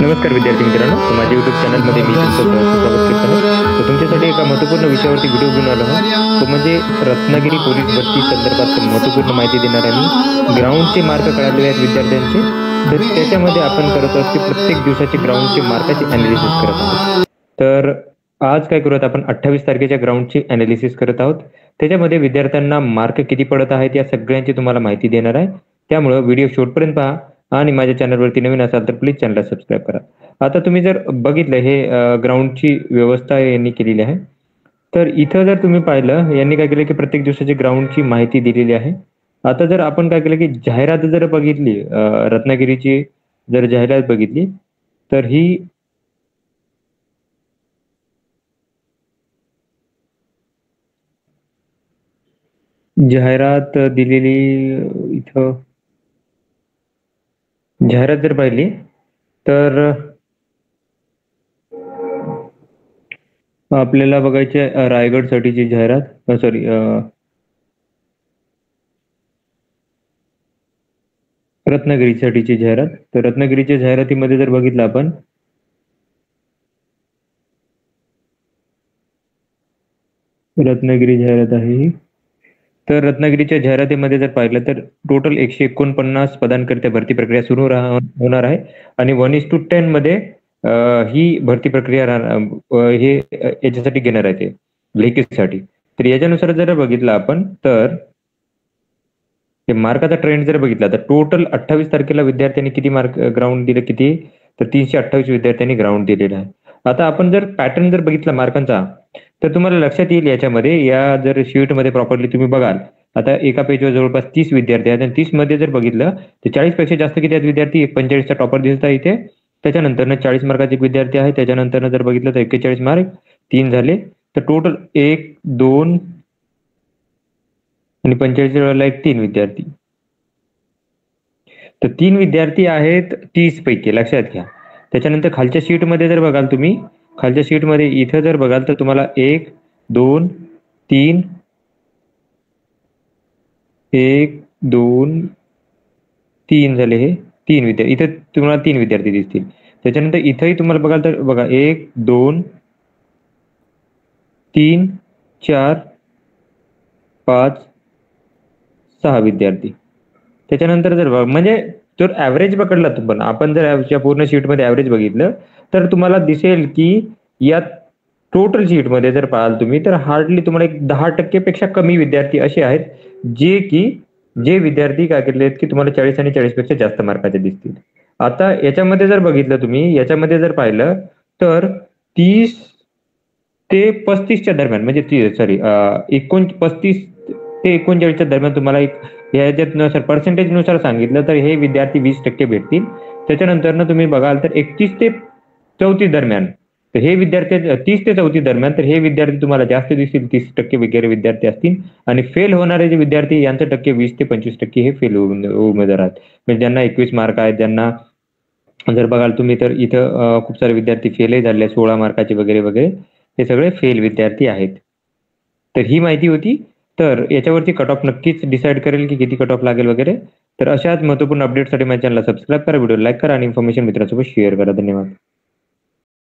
नमस्कार विद्यार्थी मित्रांनो, माझ्या YouTube चॅनलमध्ये मी तुमचं स्वागत करतो. तर तुमच्यासाठी एका महत्त्वपूर्ण विषयावरती व्हिडिओ घेऊन आलो आहोत. तो म्हणजे रत्नागिरी पोलीस भरती संदर्भात महत्त्वपूर्ण माहिती देणार आहे मी. ग्राउंडचे मार्क कळालेले आहेत विद्यार्थ्यांचे, तर त्याच्यामध्ये आपण करत आहोत की प्रत्येक दिवसाचे ग्राउंडचे मार्काचे ॲनालिसिस करत आहोत. तर आज काय करूयात आपण 28 तारखेच्या ग्राउंडची ॲनालिसिस करत आहोत. त्याच्यामध्ये विद्यार्थ्यांना मार्क किती पडत आहेत या सगळ्यांची तुम्हाला माहिती देणार आहे. त्यामुळे व्हिडिओ शेवटपर्यंत पहा आणि माझ्या चॅनलवरती नवीन असाल तर प्लीज चॅनलला सबस्क्राईब करा. आता तुम्ही जर बघितलं हे ग्राउंडची व्यवस्था यांनी केलेली आहे. तर इथं जर तुम्ही पाहिलं यांनी काय केलं की प्रत्येक दिवसाची ग्राउंडची माहिती दिलेली आहे. आता जर आपण काय केलं की जाहिरात जर बघितली, रत्नागिरीची जर जाहिरात बघितली तर ही जाहिरात दिलेली इथं जाहिरात जर पाहिली तर आपल्याला बघायचे रायगडसाठीची जाहिरात, सॉरी रत्नागिरीसाठीची जाहिरात. तर रत्नागिरीच्या जाहिरातीमध्ये जर बघितलं आपण रत्नागिरी जाहिरात आहे ही. तर रत्नागिरीच्या जाहिरातीमध्ये जर पाहिलं तर टोटल 149 पदांकरिता भरती प्रक्रिया सुरू होणार आहे आणि 1:10 मध्ये ही भरती प्रक्रिया हे याच्यासाठी घेणार आहे ते लेखीसाठी. तर याच्यानुसार जर बघितलं आपण तर मार्काचा ट्रेंड जर बघितला तर टोटल 28 तारखेला विद्यार्थ्यांनी किती मार्क ग्राउंड दिले, किती तर 328 विद्यार्थ्यांनी ग्राउंड दिलेला आहे. आता आपण जर पॅटर्न जर बघितला मार्कांचा तर तुम्हाला लक्षात येईल याच्यामध्ये, या जर शीटमध्ये प्रॉपरली तुम्ही बघाल आता एका पेजवर जवळपास 30 विद्यार्थी आहेत आणि 30 मध्ये जर बघितलं तर 40 पेक्षा जास्त किती आहेत विद्यार्थी, 45चा टॉपर दिसत आहे इथे. त्याच्यानंतर 40 मार्काचे एक विद्यार्थी आहे. त्याच्यानंतर जर बघितलं तर 41 मार्क 3 झाले. तर टोटल 1, 2 आणि 45 वेळेला 3 विद्यार्थी. तर 3 विद्यार्थी आहेत 30 पैकी, लक्षात घ्या. त्याच्यानंतर खालच्या शीटमध्ये जर बघाल तुम्ही, खालच्या शीटमध्ये इथं जर बघाल तर तुम्हाला 1, 2, 3 1, 2, 3 झाले. हे 3 विद्यार्थी इथे तुम्हाला 3 विद्यार्थी दिसतील. त्याच्यानंतर इथंही तुम्हाला बघाल तर बघा 1, 2, 3, 4, 5, 6 विद्यार्थी. त्याच्यानंतर जर म्हणजे जर ॲव्हरेज पकडला पण आपण जर पूर्ण शीटमध्ये ॲव्हरेज बघितलं तर तुम्हाला दिसेल की या टोटल शीटमध्ये जर पाहाल तुम्ही तर हार्डली तुम्हाला एक 10% पेक्षा कमी विद्यार्थी असे आहेत जे विद्यार्थी काय केले आहेत की तुम्हाला 40 आणि 40 पेक्षा जास्त मार्काचे दिसतील. आता याच्यामध्ये जर बघितलं तुम्ही, याच्यामध्ये जर पाहिलं तर 30 ते 35च्या दरम्यान, म्हणजे 35 ते 39च्या दरम्यान तुम्हाला एक ह्याच्यानुसार पर्सेंटेजनुसार सांगितलं तर हे विद्यार्थी 20% भेटतील. त्याच्यानंतर तुम्ही बघाल तर 31 ते 34 दरम्यान तर हे विद्यार्थी 30 ते 34 दरम्यान तर हे विद्यार्थी तुम्हाला जास्त दिसतील, 30% वगैरे विद्यार्थी असतील. आणि फेल होणारे जे विद्यार्थी यांचं टक्के 20 ते 25% हे फेल उमेदवार आहेत. म्हणजे ज्यांना 21 मार्क आहेत, ज्यांना जर बघाल तुम्ही तर इथं खूप सारे विद्यार्थी फेलही झाले, 16 मार्काचे वगैरे वगैरे, हे सगळे फेल विद्यार्थी आहेत. तर ही माहिती होती. तर याच्यावरती कट ऑफ नक्कीच डिसाईड करेल की किती कट ऑफ लागेल वगैरे. तर अशाच महत्त्वपूर्ण अपडेटसाठी माझ्या चॅनलला सबस्क्राईब करा, व्हिडिओ लाईक करा आणि इन्फॉर्मेशन मित्रांसोबत शेअर करा. धन्यवाद.